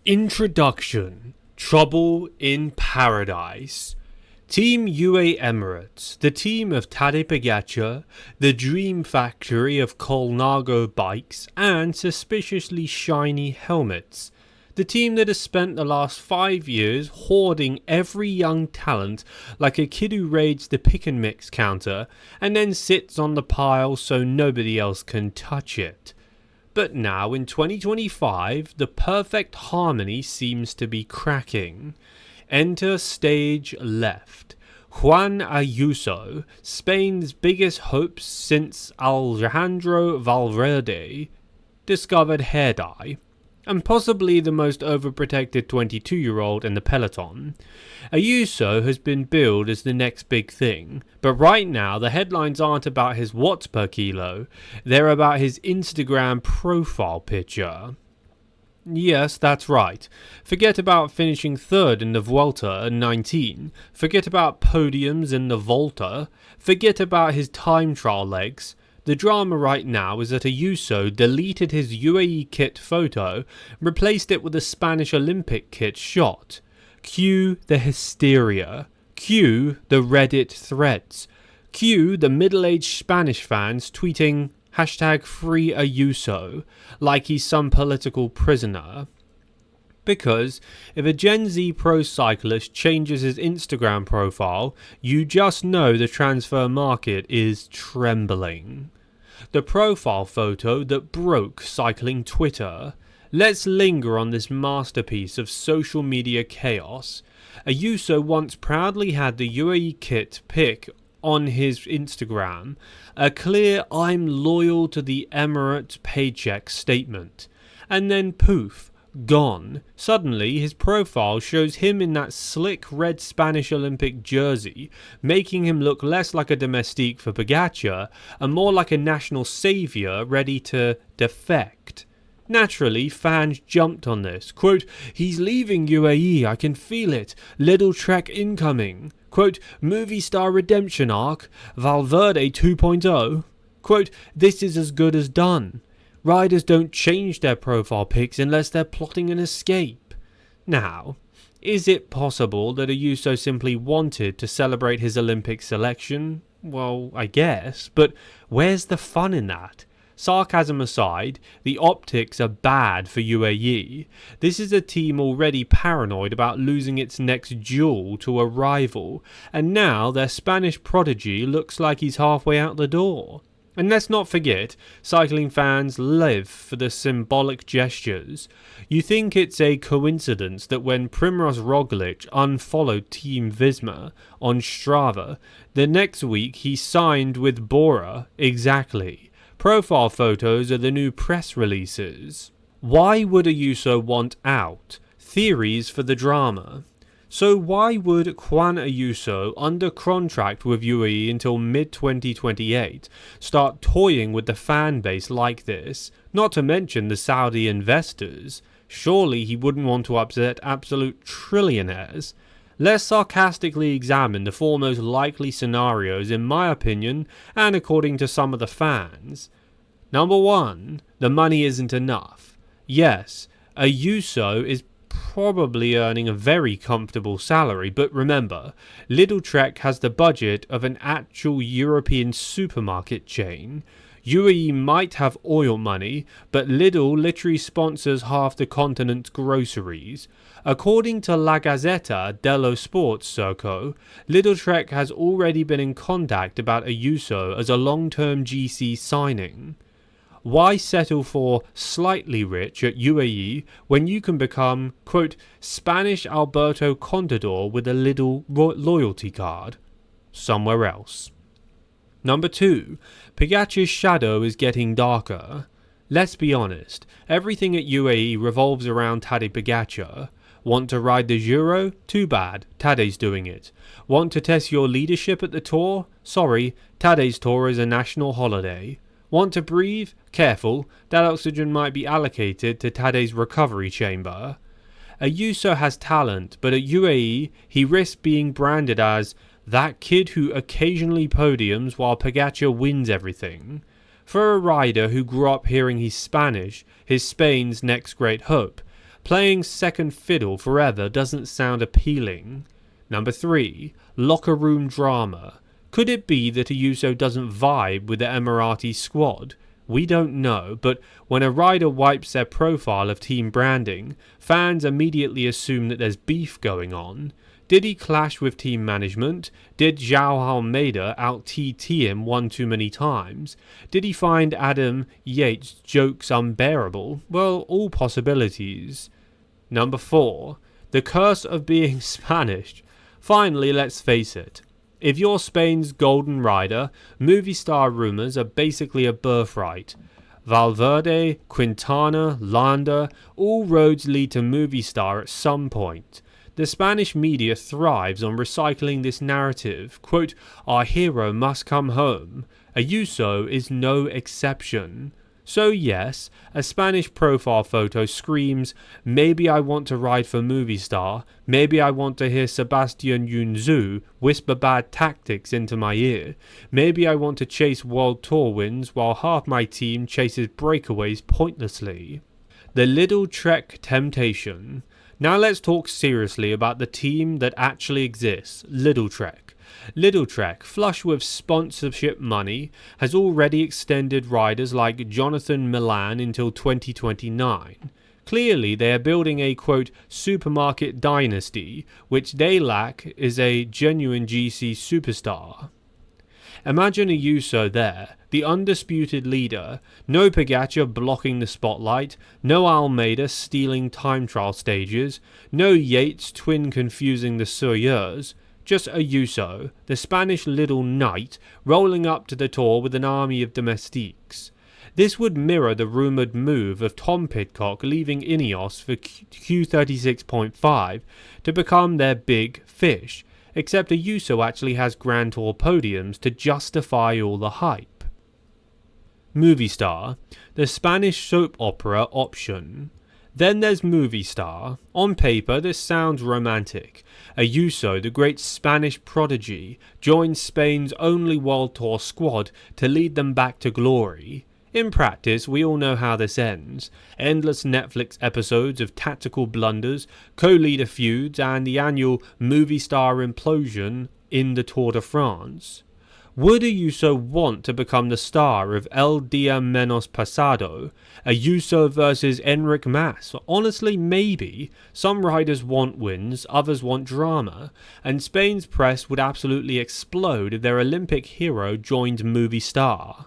Introduction. Trouble in Paradise. Team UAE Emirates, the team of Tadej Pogačar, the dream factory of Colnago bikes and suspiciously shiny helmets. The team that has spent the last 5 years hoarding every young talent like a kid who raids the pick and mix counter and then sits on the pile so nobody else can touch it. But now in 2025, the perfect harmony seems to be cracking. Enter stage left. Juan Ayuso, Spain's biggest hope since Alejandro Valverde discovered hair dye, and possibly the most overprotected 22-year-old in the peloton. Ayuso has been billed as the next big thing, but right now the headlines aren't about his watts per kilo, they're about his Instagram profile picture. Yes, that's right. Forget about finishing third in the Vuelta at 19, forget about podiums in the Volta, forget about his time trial legs. The drama right now is that Ayuso deleted his UAE kit photo, replaced it with a Spanish Olympic kit shot. Cue the hysteria. Cue the Reddit threads. Cue the middle-aged Spanish fans tweeting #FreeAyuso like he's some political prisoner. Because if a Gen Z pro cyclist changes his Instagram profile, you just know the transfer market is trembling. The profile photo that broke cycling Twitter. Let's linger on this masterpiece of social media chaos. Ayuso once proudly had the UAE kit pic on his Instagram, a clear "I'm loyal to the Emirates paycheck" statement. And then poof, gone. Suddenly his profile shows him in that slick red Spanish Olympic jersey, making him look less like a domestique for Pogačar and more like a national saviour ready to defect. Naturally, fans jumped on this. Quote, "He's leaving UAE, I can feel it. Little Trek incoming." Quote, "Movie star redemption arc, Valverde 2.0. Quote, "This is as good as done. Riders don't change their profile pics unless they're plotting an escape." Now, is it possible that Ayuso simply wanted to celebrate his Olympic selection? Well, I guess, but where's the fun in that? Sarcasm aside, the optics are bad for UAE. This is a team already paranoid about losing its next duel to a rival, and now their Spanish prodigy looks like he's halfway out the door. And let's not forget, cycling fans live for the symbolic gestures. You think it's a coincidence that when Primož Roglič unfollowed Team Visma on Strava, the next week he signed with Bora? Exactly. Profile photos are the new press releases. Why would Ayuso want out? Theories for the drama. So why would Juan Ayuso, under contract with UAE until mid-2028, start toying with the fan base like this, not to mention the Saudi investors? Surely he wouldn't want to upset absolute trillionaires. Let's sarcastically examine the four most likely scenarios in my opinion and according to some of the fans. Number 1, the money isn't enough. Yes, Ayuso is probably earning a very comfortable salary, but remember, Little Trek has the budget of an actual European supermarket chain. UAE might have oil money, but Lidl literally sponsors half the continent's groceries. According to La Gazzetta dello Sport Circo, Little Trek has already been in contact about Ayuso as a long-term GC signing. Why settle for slightly rich at UAE when you can become, quote, Spanish Alberto Contador with a Lidl loyalty card? Somewhere else. Number 2, Pogačar's shadow is getting darker. Let's be honest, everything at UAE revolves around Tadej Pogačar. Want to ride the Giro? Too bad, Tadej's doing it. Want to test your leadership at the Tour? Sorry, Tadej's Tour is a national holiday. Want to breathe? Careful, that oxygen might be allocated to Tadej's recovery chamber. Ayuso has talent, but at UAE, he risks being branded as that kid who occasionally podiums while Pogačar wins everything. For a rider who grew up hearing he's Spanish, he's Spain's next great hope, Playing second fiddle forever doesn't sound appealing. Number 3. Locker room drama. Could it be that Ayuso doesn't vibe with the Emirati squad? We don't know, but when a rider wipes their profile of team branding, fans immediately assume that there's beef going on. Did he clash with team management? Did João Almeida out-TT him one too many times? Did he find Adam Yates' jokes unbearable? Well, all possibilities. Number 4. The curse of being Spanish. Finally, let's face it. If you're Spain's golden rider, movie star rumours are basically a birthright. Valverde, Quintana, Landa, all roads lead to movie star at some point. The Spanish media thrives on recycling this narrative. Quote, our hero must come home. Ayuso is no exception. So yes, a Spanish profile photo screams, maybe I want to ride for movie star, maybe I want to hear Sebastian Yunzu whisper bad tactics into my ear, maybe I want to chase world tour wins while half my team chases breakaways pointlessly. The Little Trek temptation. Now let's talk seriously about the team that actually exists, Little Trek. Little Trek, flush with sponsorship money, has already extended riders like Jonathan Milan until 2029. Clearly, they are building a, quote, supermarket dynasty, which they lack is a genuine GC superstar. Imagine Ayuso there, the undisputed leader, no Pogacar blocking the spotlight, no Almeida stealing time trial stages, no Yates twin confusing the Soyeurs, just Ayuso, the Spanish little knight, rolling up to the tour with an army of domestiques. This would mirror the rumoured move of Tom Pidcock leaving Ineos for Q36.5 to become their big fish, except Ayuso actually has Grand Tour podiums to justify all the hype. Movie star, the Spanish soap opera option. Then there's movie star. On paper, this sounds romantic. Ayuso, the great Spanish prodigy, joins Spain's only World Tour squad to lead them back to glory. In practice, we all know how this ends. Endless Netflix episodes of tactical blunders, co-leader feuds, and the annual movie star implosion in the Tour de France. Would Ayuso want to become the star of El Dia Menos Pasado? Ayuso versus Enric Mas? Honestly, maybe. Some riders want wins, others want drama, and Spain's press would absolutely explode if their Olympic hero joined movie star.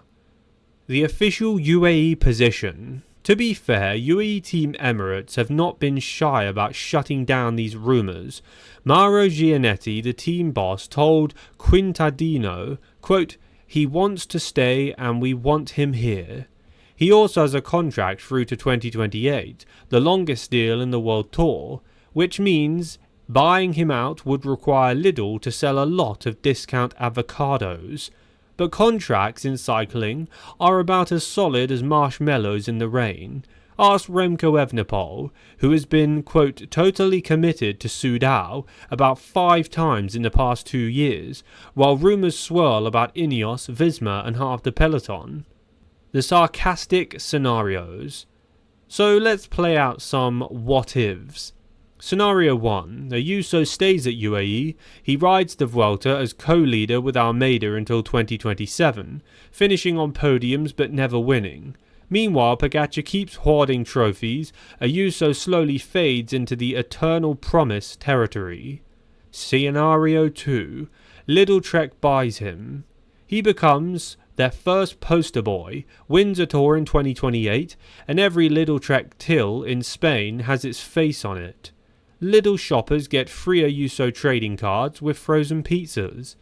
The official UAE position. To be fair, UAE Team Emirates have not been shy about shutting down these rumours. Mauro Gianetti, the team boss, told Quintadino, quote, he wants to stay and we want him here. He also has a contract through to 2028, the longest deal in the World Tour, which means buying him out would require Lidl to sell a lot of discount avocados. But contracts in cycling are about as solid as marshmallows in the rain. Ask Remco Evenepoel, who has been, quote, totally committed to Soudal about 5 times in the past 2 years, while rumours swirl about Ineos, Visma and half the peloton. The sarcastic scenarios. So let's play out some what-ifs. Scenario 1. Ayuso stays at UAE. He rides the Vuelta as co-leader with Almeida until 2027, finishing on podiums but never winning. Meanwhile, Pogacar keeps hoarding trophies. Ayuso slowly fades into the eternal promise territory. Scenario 2. Little Trek buys him. He becomes their first poster boy, wins a tour in 2028, and every Little Trek till in Spain has its face on it. Lidl shoppers get free Ayuso trading cards with frozen pizzas.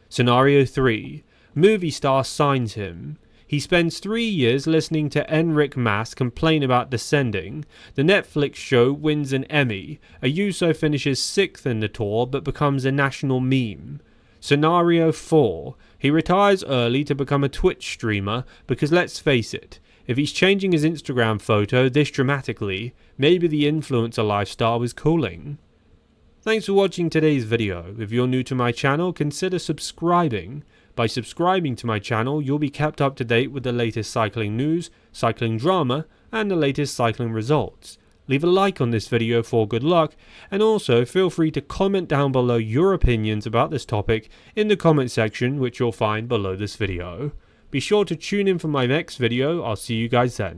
Scenario 3. Movie star signs him. He spends 3 years listening to Enric Mas complain about descending. The Netflix show wins an Emmy. Ayuso finishes 6th in the tour but becomes a national meme. Scenario 4. He retires early to become a Twitch streamer because let's face it, if he's changing his Instagram photo this dramatically, maybe the influencer lifestyle is cooling. Thanks for watching today's video. If you're new to my channel, consider subscribing. By subscribing to my channel, you'll be kept up to date with the latest cycling news, cycling drama, and the latest cycling results. Leave a like on this video for good luck, and also feel free to comment down below your opinions about this topic in the comment section, which you'll find below this video. Be sure to tune in for my next video. I'll see you guys then.